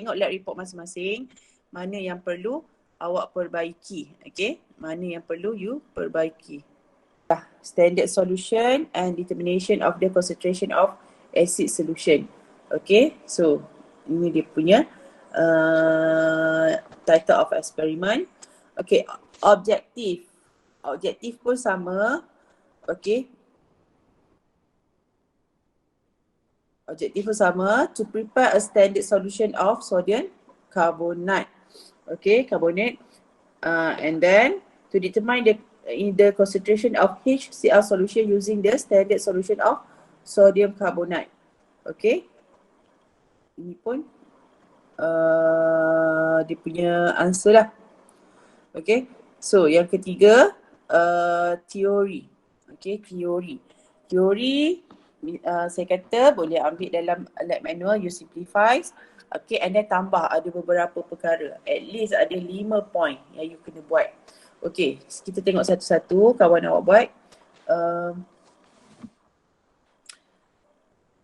tengok lab report masing-masing, mana yang perlu awak perbaiki. Okay, mana yang perlu you perbaiki. Standard solution and determination of the concentration of acid solution. Okay, so ini dia punya title of experiment. Okay, objektif. Objektif pun sama. Okay, objektif pun sama, to prepare a standard solution of sodium carbonate. Okay, carbonate. And then to determine the concentration of HCl solution using the standard solution of sodium carbonate. Okay, ini pun dia punya answer lah. Okay, so yang ketiga teori. Okay, teori. Teori saya kata boleh ambil dalam lab manual, you simplify. Okay, and then tambah ada beberapa perkara. At least ada 5 point yang you kena buat. Okay, kita tengok satu-satu kawan awak buat.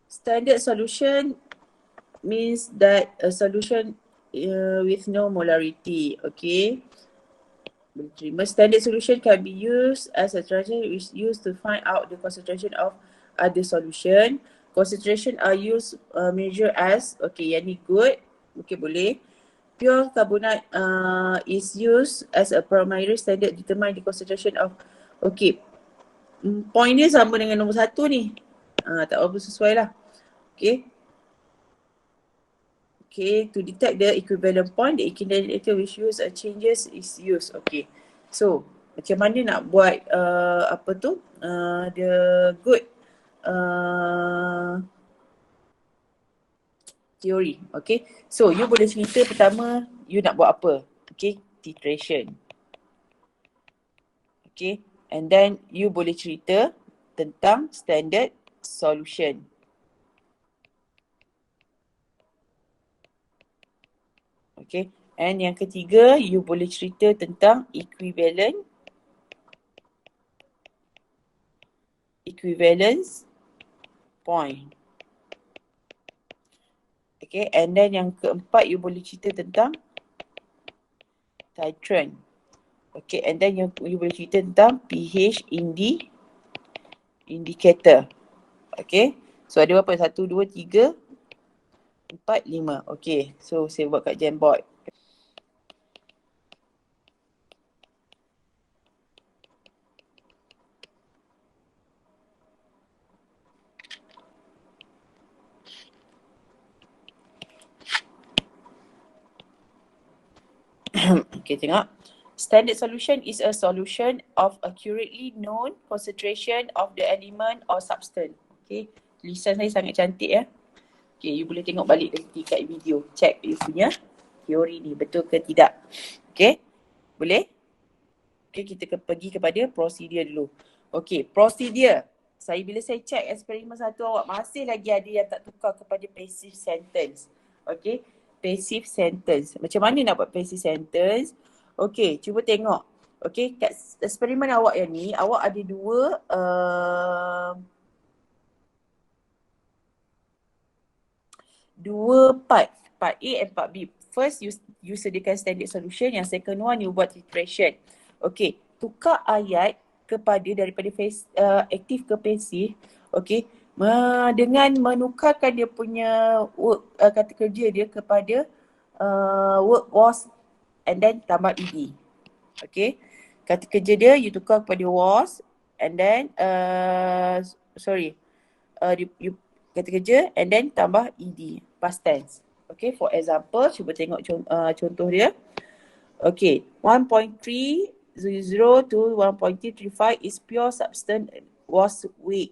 Standard solution means that a solution with no molarity. Okay. Standard solution can be used as a strategy which is used to find out the concentration of other solution. Concentration are used measure as, okay, yang ni good, okay boleh. Pure carbonate is used as a primary standard determine the concentration of, okay. Point dia sama dengan nombor 1 ni. Tak apa sesuai lah. Okay. Okay, to detect the equivalent point, the equilibrator which use changes is used. Okay, so macam mana nak buat apa tu the good theory. Okay, so you boleh cerita pertama you nak buat apa. Okay, titration. Okay, and then you boleh cerita tentang standard solution. Okay, and yang ketiga you boleh cerita tentang equivalence point. Okay, and then yang keempat you boleh cerita tentang titrant. Okay, and then you boleh cerita tentang pH indicator. Okay, so ada berapa? 1, 2, 3, 4, 5. Okay, so saya buat kat Jamboard. Okay, tengok. Standard solution is a solution of accurately known concentration of the element or substance. Okay, tulisan saya sangat cantik ya. Okay, you boleh tengok balik nanti kat video. Check you punya teori ni betul ke tidak. Okay, boleh? Okay, kita pergi kepada prosedur dulu. Okay, prosedur. Bila saya check eksperimen 1 awak masih lagi ada yang tak tukar kepada passive sentence. Okay, passive sentence. Macam mana nak buat passive sentence? Okay, cuba tengok. Okay, kat eksperimen awak yang ni, awak ada dua part A and part B. First you sediakan standard solution, yang second one you buat titration. Okay, tukar ayat daripada aktif ke pasif, okay, dengan menukarkan dia punya work, kata kerja dia kepada work was and then tambah ed. Okay, kata kerja dia you tukar kepada was and then you kata kerja and then tambah ed, past tense. Okay, for example, cuba tengok contoh dia. Okay, 1.300 to 1.335 is pure substance was weighed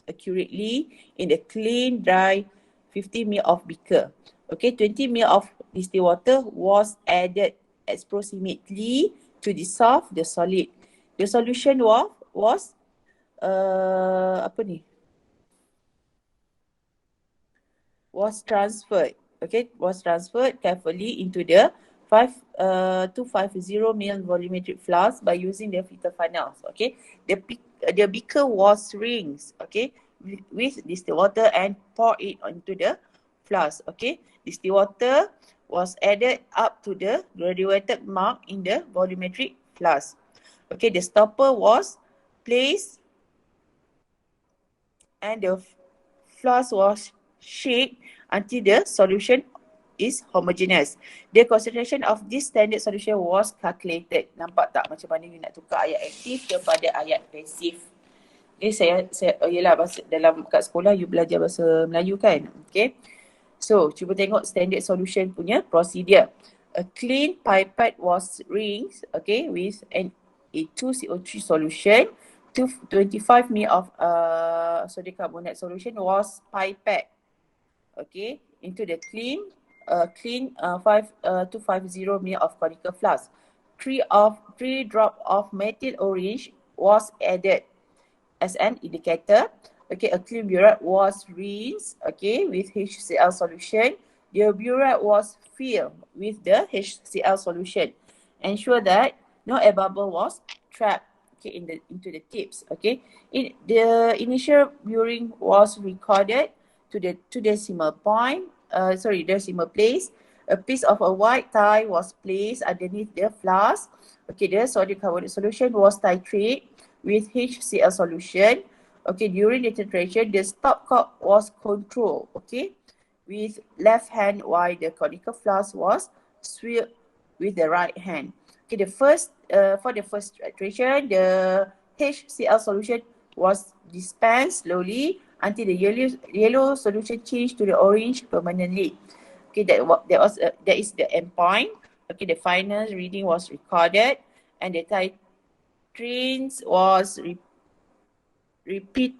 accurately in a clean, dry 50 ml of beaker. Okay, 20 ml of distilled water was added approximately to dissolve the solid. The solution was transferred. Okay, was transferred carefully into the 250 ml volumetric flask by using the filter funnels. Okay, the beaker was rinsed, okay, with distilled water and pour it onto the flask. Okay, distilled water was added up to the graduated mark in the volumetric flask. Okay, the stopper was placed and the flask was shake until the solution is homogeneous. The concentration of this standard solution was calculated. Nampak tak macam mana you nak tukar ayat aktif kepada ayat pasif? Okay, yelah bahasa, dalam kat sekolah you belajar bahasa Melayu kan? Okay. So, cuba tengok standard solution punya procedure. A clean pipette was rinsed, okay, with an A2CO3 solution. 25 ml of sodium carbonate solution was pipette, okay, into the clean 250 ml of conical flask. 3 drop of methyl orange was added as an indicator. Okay, a clean burette was rinsed, okay, with HCl solution. The burette was filled with the HCl solution. Ensure that no air bubble was trapped, okay, into the tips. Okay, the initial buring was recorded to the decimal place. A piece of a white tie was placed underneath the flask. Okay, the sodium carbonate solution was titrated with HCl solution. Okay, during the titration, the stopcock was controlled, okay, with left hand while the conical flask was swirled with the right hand. Okay, for the first titration, the HCl solution was dispensed slowly until the yellow solution changed to the orange permanently. Okay, that is the end point. Okay, the final reading was recorded and the titrants was repeat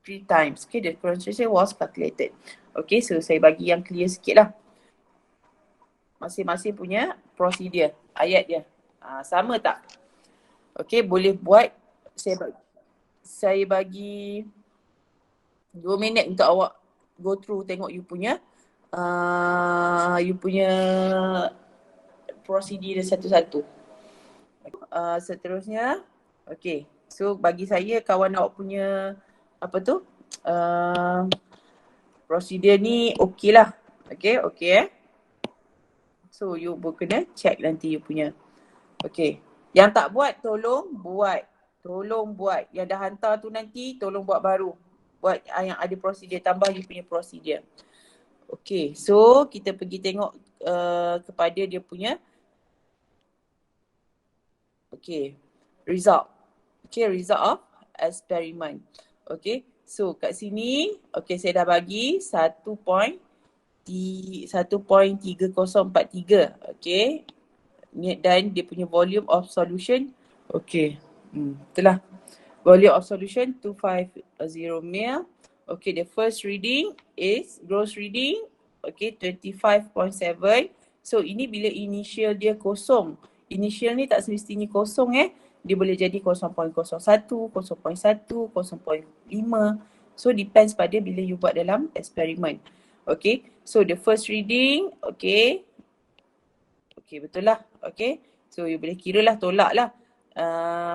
3 times. Okay, the concentration was calculated. Okay, so saya bagi yang clear sikit lah. Masing-masing punya prosedur, ayat dia. Sama tak? Okay, boleh buat. Saya bagi 2 minit untuk awak go through tengok you punya prosedur dia satu-satu. Seterusnya, okay. So bagi saya kawan awak punya prosedur ni okey lah. Okay. So you kena check nanti you punya. Okay. Yang tak buat tolong buat. Yang dah hantar tu nanti tolong buat baru. Buat yang ada prosedur, tambah you punya prosedur. Okay. So kita pergi tengok kepada dia punya result. Okay, result of experiment. Okay, so kat sini, okay, saya dah bagi 1.3043. Okay, dan dia punya volume of solution, okay, itulah. Volume of solution 250 ml. Okay, the first reading is gross reading, okay, 25.7. So ini bila initial dia kosong. Initial ni tak semestinya kosong dia boleh jadi 0.01, 0.1, 0.5. So depends pada bila you buat dalam eksperimen. Okay, so the first reading, okay, betul lah. Okay, so you boleh kira lah, tolak lah.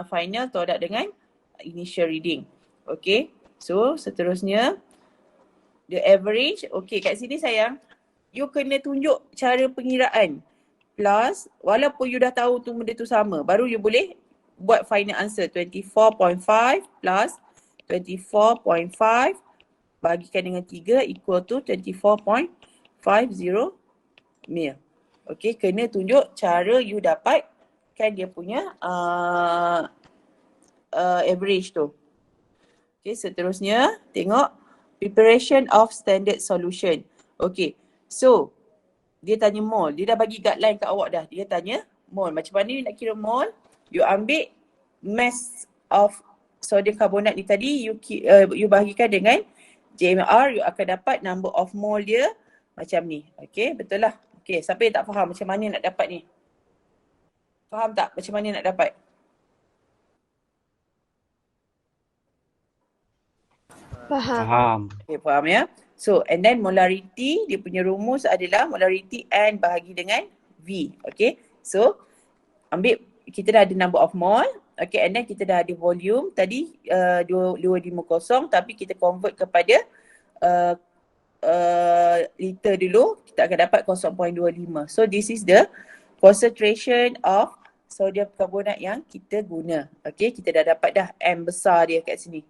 Final tolak dengan initial reading. Okay, so seterusnya the average. Okay, kat sini sayang, you kena tunjuk cara pengiraan. Plus, walaupun you dah tahu tu benda tu sama, baru you boleh buat final answer. 24.5 plus 24.5 bagikan dengan 3 equal to 24.50 mil. Okay, kena tunjuk cara you dapatkan dia punya average tu. Okay, seterusnya tengok preparation of standard solution. Okay, so dia tanya mol. Dia dah bagi guideline kat awak dah. Dia tanya mol. Macam mana you nak kira mol? You ambil mass of sodium carbonate ni tadi, you bahagikan dengan JMR, you akan dapat number of mole dia macam ni. Okay, betul lah. Okay, siapa yang tak faham macam mana nak dapat ni? Faham tak macam mana nak dapat? Faham. Okay, faham ya. So, and then molarity, dia punya rumus adalah molarity N bahagi dengan V. Okay, so ambil, kita dah ada number of mole. Okay, and then kita dah ada volume tadi 250, tapi kita convert kepada liter dulu, kita akan dapat 0.25. So this is the concentration of sodium carbonate yang kita guna. Okay, kita dah dapat dah M besar dia kat sini.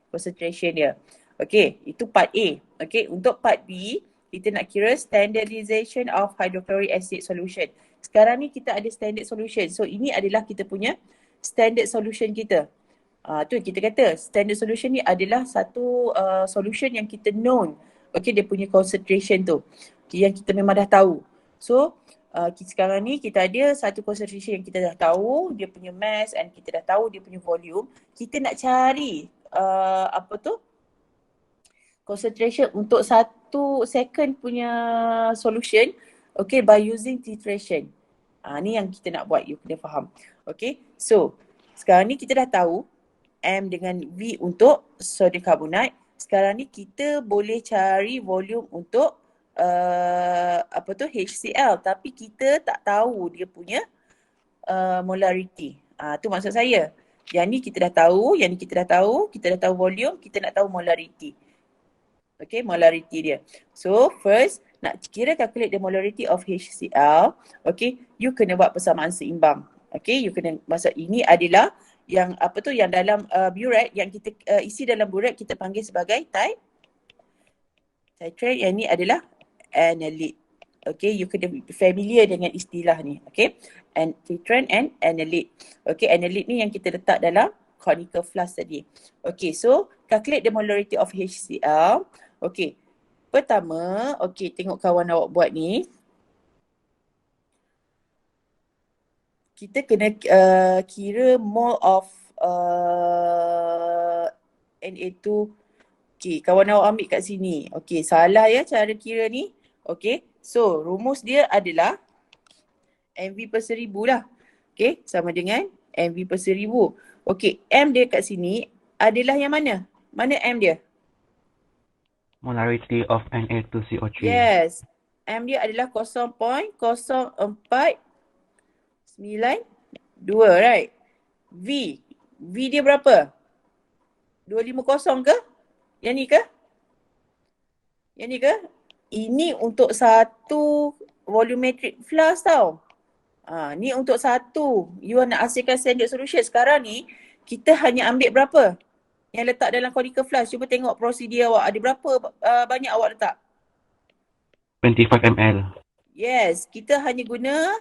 Concentration dia. Okay, itu part A. Okay, untuk part B, kita nak kira standardization of hydrochloric acid solution. Sekarang ni kita ada standard solution. So ini adalah kita punya standard solution kita. Tu kita kata standard solution ni adalah satu solution yang kita known. Okay, dia punya concentration tu. Yang kita memang dah tahu. So sekarang ni kita ada satu concentration yang kita dah tahu, dia punya mass and kita dah tahu dia punya volume. Kita nak cari concentration untuk 1 second punya solution, okay, by using titration. Ni yang kita nak buat, you kena faham. Okay, so sekarang ni kita dah tahu M dengan V untuk sodium carbonate. Sekarang ni kita boleh cari volume untuk HCl, tapi kita tak tahu dia punya molarity. Tu maksud saya. Yang ni kita dah tahu, kita dah tahu volume, kita nak tahu molarity. Okay, molarity dia. So first, nak kira calculate the molarity of HCl, okay, you kena buat persamaan seimbang. Okay, you kena, maksud ini adalah yang yang dalam burette, yang kita isi dalam burette kita panggil sebagai titrate. Yang ni adalah analyte. Okay, you kena familiar dengan istilah ni. Okay, and titrate and analyte. Okay, analyte ni yang kita letak dalam conical flask tadi. Okay, so calculate the molarity of HCl. Okay, pertama, okay, tengok kawan awak buat ni. Kita kena kira mole of Na2. Okay, kawan awak ambil kat sini. Okay, salah ya cara kira ni. Okay, so rumus dia adalah mv per 1000 lah. Okay, sama dengan mv per 1000. Okay, M dia kat sini adalah yang mana? Mana M dia? Molarity of Na2CO3. Yes, M dia adalah 0.0492, right? V dia berapa? 250 ke? Yang ni ke? Ini untuk satu volumetric flask tau. Ni untuk satu. You nak hasilkan standard solution. Sekarang ni kita hanya ambil berapa yang letak dalam conical flask. Cuba tengok prosedur awak. Ada berapa banyak awak letak? 25 ml. Yes, kita hanya guna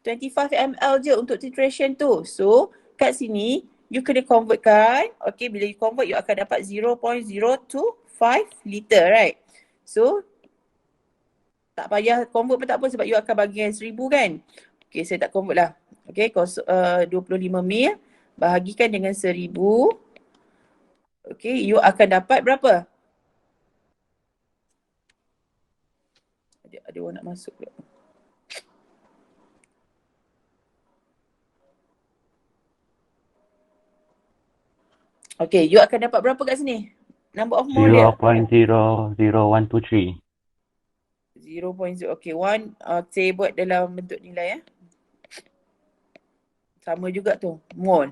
25 ml je untuk titration tu. So kat sini you kena convertkan. Okay, bila you convert you akan dapat 0.025 liter, right? So tak payah convert pun tak apa sebab you akan bagi 1000 kan. Okay, saya tak convert lah. Okay, 25 ml bahagikan dengan 1000. Okay, you akan dapat berapa? Ada orang nak masuk pula. Okay, you akan dapat berapa kat sini? Number of mole dia? 0.00123. 0.0. Okay, saya buat dalam bentuk nilai ya. Sama juga tu, mole.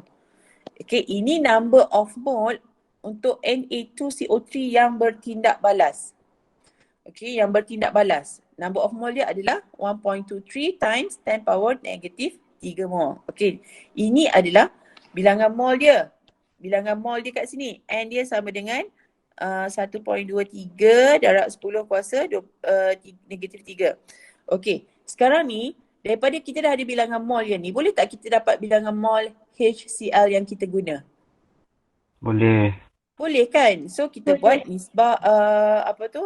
Okay, ini number of mole untuk Na2CO3 yang bertindak balas. Okay, yang bertindak balas. Number of mole dia adalah 1.23 times 10 power negative 3 mole. Okay, ini adalah bilangan mole dia. Bilangan mole dia kat sini. N dia sama dengan 1.23 darab 10 kuasa negatif 3. Okay, sekarang ni daripada kita dah ada bilangan mole yang ni, boleh tak kita dapat bilangan mole HCl yang kita guna? Boleh. Boleh kan? So kita buat nisbah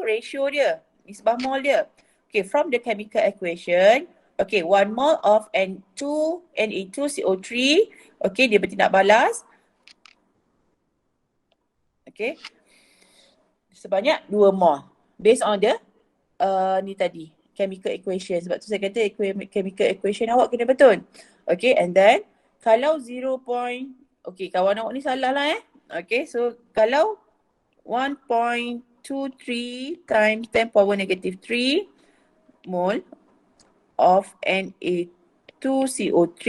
ratio dia, nisbah mole dia. Okay, from the chemical equation, okay, 1 mole of Na2CO3, okay, dia bertindak balas. Okay, sebanyak 2 mole based on the ni tadi, chemical equation. Sebab tu saya kata chemical equation awak kena betul. Okay, and then kalau 0. Okay, kawan awak ni salah lah Okay, so kalau 1.23 times 10 power negative 3 mole of Na2CO3.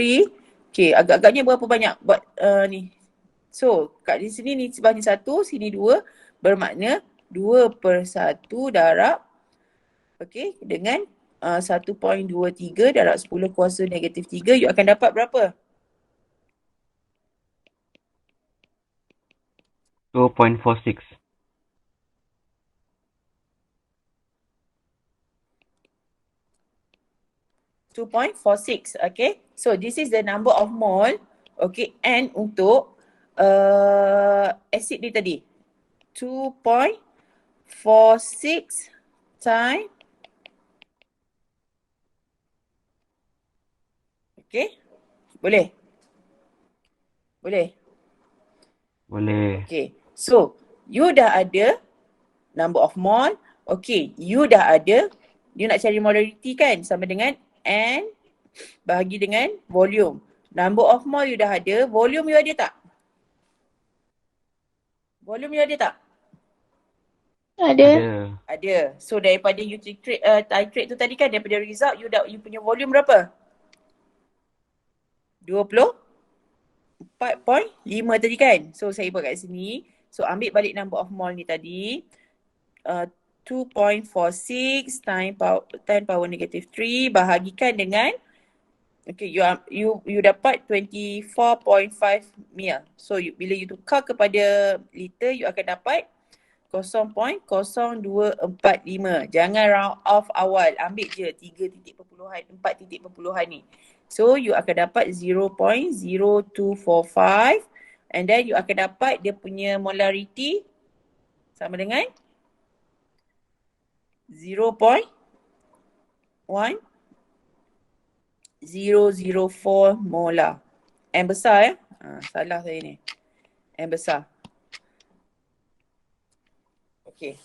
Okay, agak-agaknya berapa banyak buat ni. So kat di sini ni sebab ni 1, sini 2, bermakna 2/1 darab, okay, dengan 1.23 darab 10 kuasa negatif 3, you akan dapat berapa? 2.46. 2.46, okay. So this is the number of mole, okay, and untuk acid ni tadi 2.46 time, okay, boleh? Boleh? Boleh. Okay, so you dah ada number of mole, okay, you dah ada, you nak cari molarity kan, sama dengan N bahagi dengan volume. Number of mole you dah ada, volume you ada tak? Volume you ada tak? Ada. Ada. So daripada you titrate tu tadi kan, daripada result you punya volume berapa? 24.5 tadi kan. So saya buat kat sini. So ambil balik number of mole ni tadi. 2.46 times 10 power negative 3 bahagikan dengan, okay, you dapat 24.5 mil. So bila you tukar kepada liter, you akan dapat 0.0245. Jangan round off awal. Ambil je 3 titik perpuluhan, 4 titik perpuluhan ni. So you akan dapat 0.0245 and then you akan dapat dia punya molarity sama dengan 0.1004 molar. M besar ya. Salah saya ni. M besar. Okay.